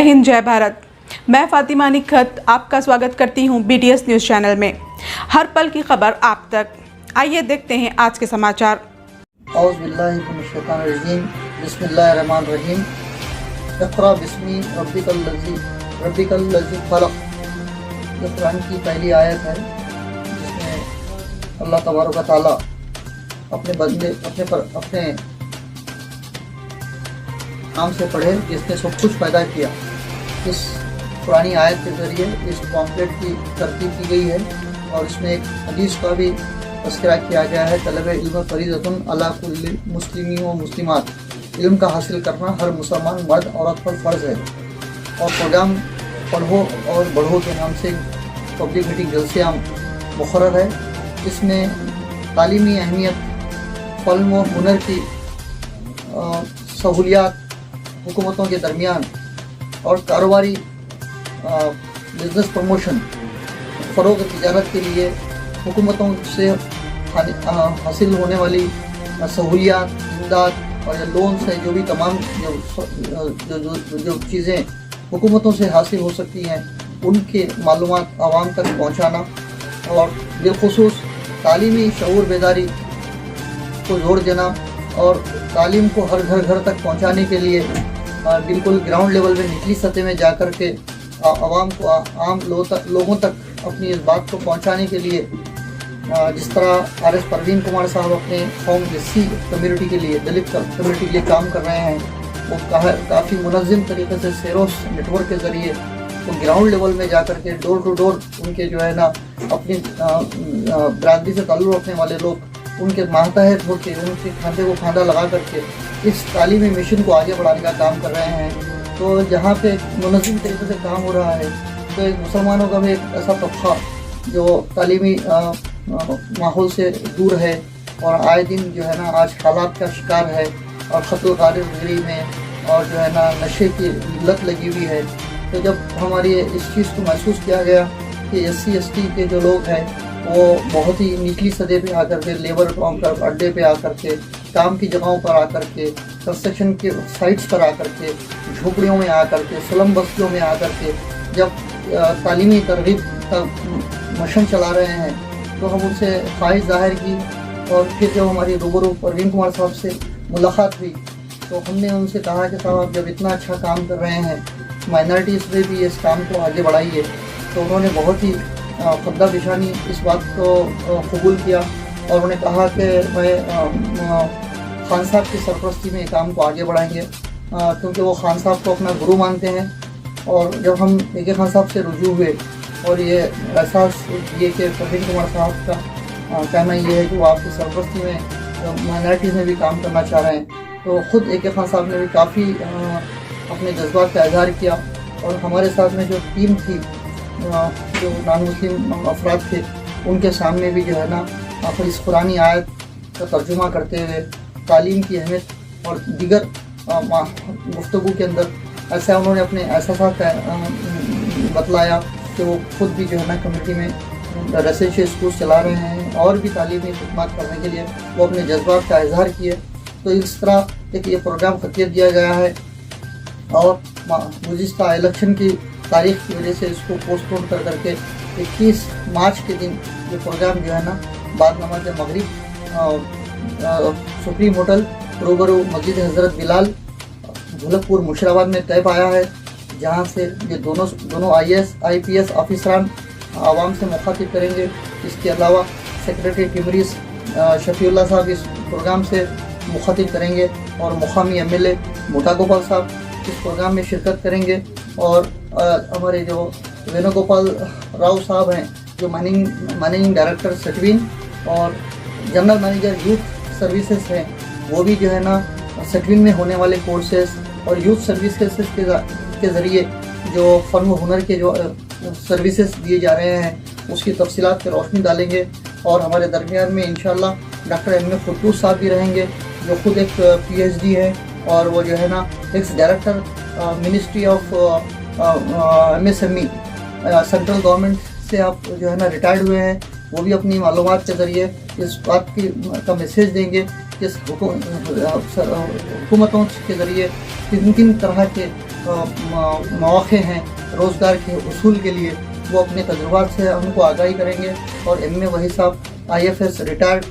जय हिंद जय भारत। मैं फातिमा निखत आपका स्वागत करती हूं BTS न्यूज़ चैनल में। हर पल की खबर आप तक। आइए देखते हैं आज के समाचार। औज़ु बिल्लाहि मिनश शैतानिर रजीम। बिस्मिल्लाहिर रहमानिर रहीम। इक़रा बिस्मी रब्बिकल लज़ी ख़लक़। ये कुरान की पहली आयत है जिसमें अल्लाह तबारक व तआला अपने बंदे अपने नाम से पढ़े जिसने सब कुछ पैदा किया। इस पुरानी आयत के ज़रिए इस पॉम्पलेट की तरतीब की गई है और इसमें एक हदीस का भी तज़किरा किया गया है। तलबे इल्म फ़रीज़तुन अला कुल्लि मुस्लिमीन व मुस्लिमात। इल्म का हासिल करना हर मुसलमान मर्द औरत पर फ़र्ज़ है। और प्रोग्राम पढ़ो और बढ़ो के नाम से पब्लिक मीटिंग जलसे आम मुक़र्रर है। इसमें तालीमी अहमियत, फ़ल्म व हुनर की सहूलियात हुकूमतों के दरमियान और कारोबारी बिज़नेस प्रमोशन, फ़रोग़ तिजारत के लिए हुकूमतों से हासिल होने वाली सहूलियात, इमदाद और या लोन से जो भी तमाम जो चीज़ें हुकूमतों से हासिल हो सकती हैं उनके मालूमात आवाम तक पहुँचाना और बिलख़ुसूस तालीमी शऊर बेदारी को जोड़ देना और तालीम को हर घर तक पहुँचाने के लिए बिल्कुल ग्राउंड लेवल में निचली सतह में जाकर के आवाम को आम लोगों तक अपनी इस बात को पहुंचाने के लिए जिस तरह RS परवीन कुमार साहब अपने कौम SC कम्युनिटी के लिए, दलित कम्युनिटी के लिए काम कर रहे हैं, वो काफ़ी मुनज़्ज़म तरीके से सेरोस नेटवर्क के ज़रिए वो ग्राउंड लेवल में जाकर के डोर टू डोर उनके जो है ना अपनी बरादरी से ताल्लुक़ रखने वाले लोग उनके मातहत होकर उनके खांधे को खांधा लगा करके इस तालीमी मिशन को आगे बढ़ाने का काम कर रहे हैं। तो जहाँ पे मुनज़्ज़म तरीके से काम हो रहा है तो एक मुसलमानों का भी एक ऐसा तबक़ा जो तालीमी माहौल से दूर है और आए दिन जो है ना आज हालात का शिकार है और ख़त्ल ग़ारगिरी में और जो है ना नशे की लत लगी हुई है। तो जब हमारी इस चीज़ को महसूस किया गया कि SC ST के जो लोग हैं वो बहुत ही निचली सतह पे आकर के, लेबर काउंटर अड्डे पे आकर के, काम की जगहों पर आकर के, कंस्ट्रक्शन के साइट्स पर आकर के, झोपड़ियों में आकर के, स्लम बस्तियों में आकर के जब तालीमी तरगीब का मिशन चला रहे हैं तो हम उनसे ख्वाहिश ज़ाहिर की। और फिर जब हमारी रूबरू परवीन कुमार साहब से मुलाकात हुई तो हमने उनसे कहा कि साहब आप जब इतना अच्छा काम कर रहे हैं माइनॉरिटीज़ में भी इस काम को आगे बढ़ाइए। तो उन्होंने बहुत ही खद्दा पेशानी इस बात को कबूल किया और उन्होंने कहा कि मैं खान साहब की सरपरस्ती में काम को आगे बढ़ाएंगे क्योंकि वो खान साहब को अपना गुरु मानते हैं। और जब हम AK खान साहब से रुजू हुए और ये एहसास किए कि परवीन कुमार साहब का कहना ये है कि वो आपकी सरपरस्ती में माइनॉरिटीज़ में भी काम करना चाह रहे हैं, तो ख़ुद AK खान साहब ने भी काफ़ी अपने जज्बात का इज़हार किया। और हमारे साथ में जो टीम थी जो नॉन मुस्लिम अफराद थे उनके सामने भी जो है ना आखिर इस पुरानी आयत का तर्जुमा करते हुए तालीम की अहमियत और दीगर गुफ्तगू के अंदर ऐसा उन्होंने अपने एहसास का बतलाया कि वो खुद भी जो है ना कम्युनिटी में रेसिडेंशियल स्कूल चला रहे हैं और भी तालीमी खिदमत करने के लिए वो अपने जज्बात का इजहार किए। तो इस तरह एक ये प्रोग्राम खतीर दिया गया है और गुज़िश्ता इलेक्शन की तारीख़ की वजह से इसको पोस्टपोन कर करके 21 मार्च के दिन ये प्रोग्राम जो है ना बाद नमाज मगरिब सुप्रीम होटल रूबरू मस्जिद हज़रत बिलाल ढोलकपुर मुर्शिदाबाद में तय पाया है, जहां से ये दोनों IAS IPS ऑफिसरान आवाम से मुखातिब करेंगे। इसके अलावा सेक्रेटरी टिमरीज शफीउल्लाह साहब इस प्रोग्राम से मुखातिब करेंगे और मुकामी MLA मोटा गोपाल साहब इस प्रोग्राम में शिरकत करेंगे। और हमारे जो वेणुगोपाल राव साहब हैं जो मैनेजिंग डायरेक्टर सटवीन और जनरल मैनेजर यूथ सर्विसेज हैं, वो भी जो है ना सटवीन में होने वाले कोर्सेस और यूथ सर्विसेज के ज़रिए जो फ़न व हुनर के जो सर्विसेज दिए जा रहे हैं उसकी तफसीलात पर रोशनी डालेंगे। और हमारे दरमियान में इंशाअल्लाह डॉक्टर MA फुटूस साहब भी रहेंगे जो खुद एक PhD है और वो जो है ना ex director ministry of MSME central government से आप जो है ना रिटायर्ड हुए हैं। वो भी अपनी मालूमात के ज़रिए इस बात का मैसेज देंगे कि हुकूमतों के ज़रिए किन किन तरह के मौक़े हैं रोज़गार के उसूल के लिए, वो अपने तजुर्बात से हमको आगाही करेंगे। और एम ए वही साहब IFS रिटायर्ड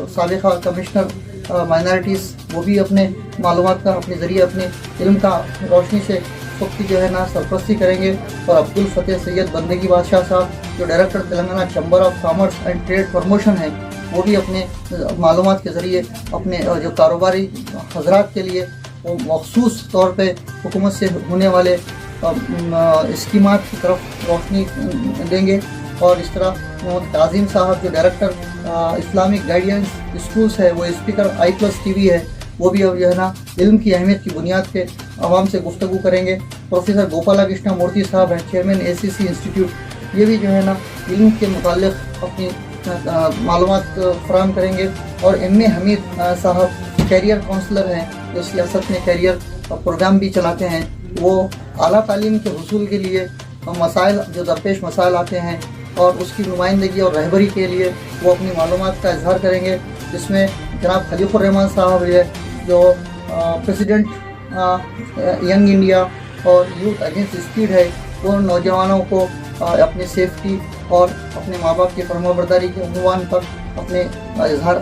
साबिक़ा कमिश्नर माइनॉरिटीज़, वो भी अपने मालूमात का अपने ज़रिए अपने इल्म का रोशनी से सबकी जो है ना सरपरस्ती करेंगे। और अब्दुल फ़तेह सैयद बंदगी बादशाह साहब जो director Telangana chamber of commerce and trade promotion है, वो भी अपने मालूमात के ज़रिए अपने जो कारोबारी हजरात के लिए वो मखसूस तौर पे हुकूमत से होने वाले स्कीमात की तरफ रोशनी देंगे। और इस तरह मोहम्मद काजिम साहब जो डायरेक्टर इस्लामिक गाइडेंस स्कूल्स है, वो स्पीकर I+ TV है, वो भी अब जो है ना इल्म की अहमियत की बुनियाद पे आवाम से गुफ्तगू करेंगे। प्रोफेसर गोपाला कृष्णा मूर्ति साहब हैं चेयरमैन ACC इंस्टीट्यूट, ये भी जो है ना इल्म के मुताल्लिक़ अपनी मालूमात फराहम करेंगे। और MA हमीद साहब कैरियर काउंसलर हैं, जो सियासत में कैरियर प्रोग्राम भी चलाते हैं, वो आला तालीम के हुसूल के लिए मसाइल जो दरपेश मसाइल आते हैं और उसकी नुमाइंदगी और रहबरी के लिए वो अपनी मालूमात का इजहार करेंगे। जिसमें जनाब खलीफुर रहमान साहब है, जो प्रेसिडेंट यंग इंडिया और यूथ अगेंस्ट स्पीड है, वो नौजवानों को अपनी सेफ्टी और अपने माँ बाप की फरमाबरदारी के उन्वान पर अपने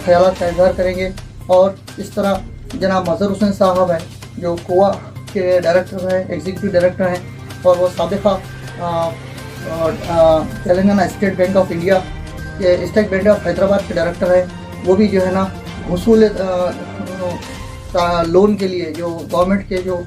ख्यालात का इजहार करेंगे। और इस तरह जनाब मज़हर हुसैन साहब हैं, जो कोआ के डायरेक्टर हैं, एग्जीक्यूटिव डायरेक्टर हैं, और वो साबिक़ा Telangana state bank of India के स्टेट बैंक ऑफ हैदराबाद के डायरेक्टर हैं। वो भी जो है ना हुसूल लोन के लिए जो गवर्नमेंट के जो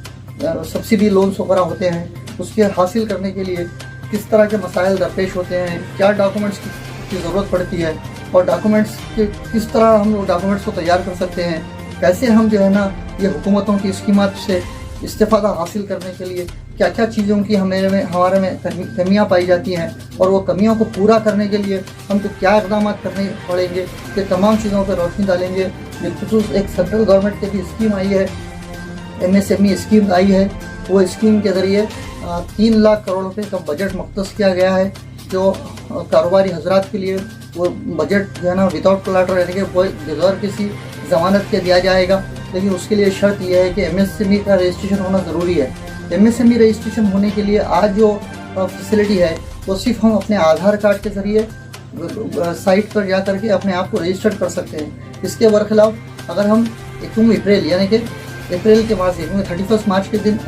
सब्सिडी लोन्स वगैरह होते हैं, उसके हासिल करने के लिए किस तरह के मसाइल दरपेश होते हैं, क्या डॉक्यूमेंट्स की ज़रूरत पड़ती है, और डॉक्यूमेंट्स के किस तरह हम लोग डॉक्यूमेंट्स को तैयार कर सकते हैं, कैसे हम जो है ना ये हुकूमतों की स्कीमात से इस्तेफ़ादा हासिल करने के लिए क्या क्या चीज़ों की हमारे में कमियाँ पाई जाती हैं, और वो कमियों को पूरा करने के लिए हमको क्या इक़दाम करने पड़ेंगे, ये तमाम चीज़ों पर रोशनी डालेंगे। बिलखुसूस एक सेंट्रल गवर्नमेंट की भी स्कीम आई है, MSME स्कीम आई है, वो स्कीम के ज़रिए 3 लाख करोड़ रुपए का बजट मख्तस किया गया है, जो कारोबारी हजरात के लिए वो बजट जो है ना विदाउट कोलैटरल यानी कि बगैर किसी ज़मानत के दिया जाएगा। लेकिन उसके लिए शर्त यह है कि MSME का रजिस्ट्रेशन होना ज़रूरी है। MSME रजिस्ट्रेशन होने के लिए आज जो फैसिलिटी है, वो सिर्फ हम अपने आधार कार्ड के ज़रिए साइट पर जा करके अपने आप को रजिस्टर कर सकते हैं। इसके बरखिलाफ अगर हम 1 अप्रैल यानी कि अप्रैल के बाद से 31 मार्च के दिन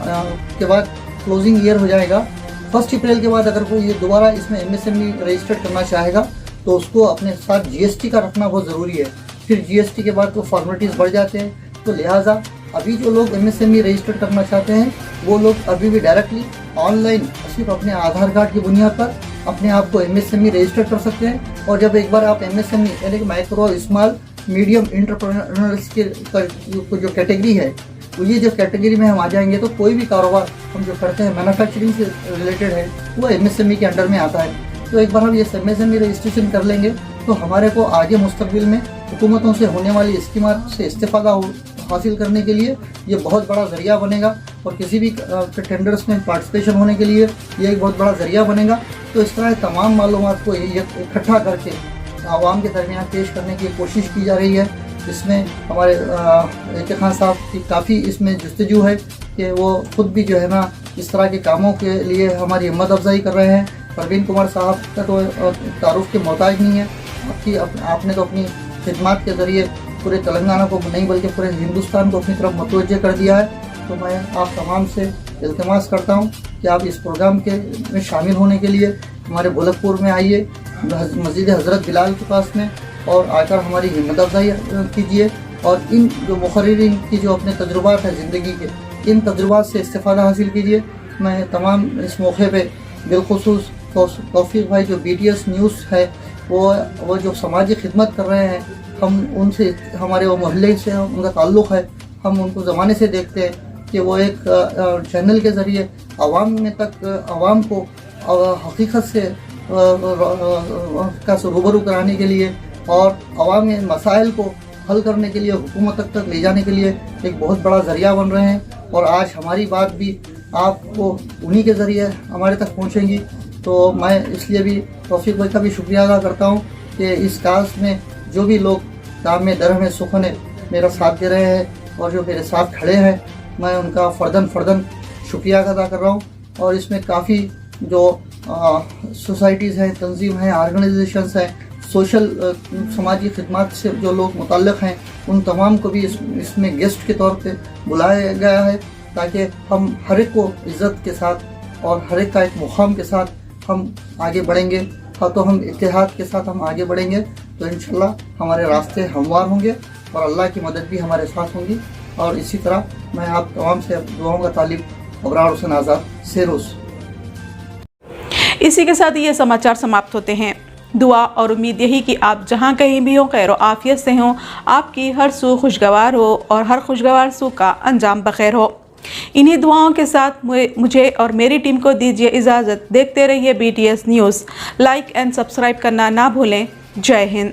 के बाद क्लोजिंग ईयर हो जाएगा, 1 अप्रैल के बाद अगर कोई ये दोबारा इसमें MSME रजिस्टर करना चाहेगा तो उसको अपने साथ GST का रखना बहुत ज़रूरी है। फिर GST के बाद तो फॉर्मेलिटीज़ बढ़ जाते हैं, तो लिहाजा अभी जो लोग MSME रजिस्टर करना चाहते हैं वो लोग अभी भी डायरेक्टली ऑनलाइन सिर्फ अपने आधार कार्ड की बुनियाद पर अपने आप को MSME रजिस्टर कर सकते हैं। और जब एक बार आप MSME यानी कि माइक्रो स्मॉल मीडियम एंटरप्रेन्योर्स के जो कैटेगरी है, तो ये जो कैटेगरी में हम आ जाएंगे तो कोई भी कारोबार हम जो करते हैं मैन्युफैक्चरिंग से रिलेटेड है, वो MSME के अंडर में आता है। तो एक बार हम ये MSME रजिस्ट्रेशन कर लेंगे तो हमारे को आगे मुस्तकबिल में हुकूमतों से होने वाली स्कीमात से इस्तेफ़ादा हासिल करने के लिए ये बहुत बड़ा ज़रिया बनेगा, और किसी भी टेंडर्स में पार्टिसिपेशन होने के लिए ये एक बहुत बड़ा ज़रिया बनेगा। तो इस तरह तमाम मालूमात को इकट्ठा करके आवाम के दरमियान पेश करने की कोशिश की जा रही है। इसमें हमारे AK खान साहब की काफ़ी इसमें जस्तजू है कि वो ख़ुद भी जो है ना इस तरह के कामों के लिए हमारी हिम्मत अफजाई कर रहे हैं। परवीन कुमार साहब का तो तारुफ के मोहताज नहीं है, आपने तो अपनी खिदमत के ज़रिए पूरे तेलंगाना को नहीं बल्कि पूरे हिंदुस्तान को अपनी तरफ मुतवज्जे कर दिया है। तो मैं आप तमाम से इल्तिमास करता हूँ कि आप इस प्रोग्राम के में शामिल होने के लिए हमारे गोलकपुर में आइए, मस्जिद हज़रत बिलाल के पास में, और आकर हमारी हिम्मत अफजाई कीजिए। और इन जो मुखर्रिरीन की जो अपने तजुर्बात है ज़िंदगी के, इन तजुर्बात से इस्तेफ़ादा हासिल कीजिए। मैं तमाम इस मौके पर बिलखुसूस तौफीक भाई जो BTS न्यूज़ है वो जो समाजी खिदमत कर रहे हैं, हम उनसे हमारे वो मोहल्ले से उनका ताल्लुक़ है, हम उनको ज़माने से देखते हैं कि वो एक चैनल के ज़रिए आवाम को हकीकत से का रूबरू कराने के लिए और आवाम में मसाइल को हल करने के लिए हुकूमत तक ले जाने के लिए एक बहुत बड़ा ज़रिया बन रहे हैं। और आज हमारी बात भी आपको उन्हीं के ज़रिए हमारे तक पहुँचेंगी। तो मैं इसलिए भी तौफीक भाई का भी शुक्रिया अदा करता हूँ कि इस काज में जो भी लोग काम में दर में सुखन मेरा साथ दे रहे हैं और जो मेरे साथ खड़े हैं, मैं उनका फ़र्दन शुक्रिया अदा कर रहा हूँ। और इसमें काफ़ी जो सोसाइटीज़ हैं, तंजीम हैं, ऑर्गेनाइजेशंस हैं, सोशल समाजी खिदमत से जो लोग मुतल्लिक़ हैं, उन तमाम को भी इसमें गेस्ट के तौर पे बुलाया गया है, ताकि हम हर एक को इज़्ज़त के साथ और हर एक का एक मुकाम के साथ हम आगे बढ़ेंगे। हाँ, तो हम इत्तेहाद के साथ हम आगे बढ़ेंगे तो इंशाल्लाह हमारे रास्ते हमवार होंगे और अल्लाह की मदद भी हमारे साथ होंगी। और इसी तरह मैं आप तमाम से दुआओं का तालिब अबरार हुसैन आज़ाद सेरोस। इसी के साथ ये समाचार समाप्त होते हैं। दुआ और उम्मीद यही कि आप जहाँ कहीं भी हो खैर आफियत से हों, आपकी हर सू खुशगवार हो और हर खुशगवार सू का अंजाम बखैर हो। इन्हीं दुआओं के साथ मुझे और मेरी टीम को दीजिए इजाज़त। देखते रहिए BTS news. Like and subscribe करना ना भूलें। जय हिंद।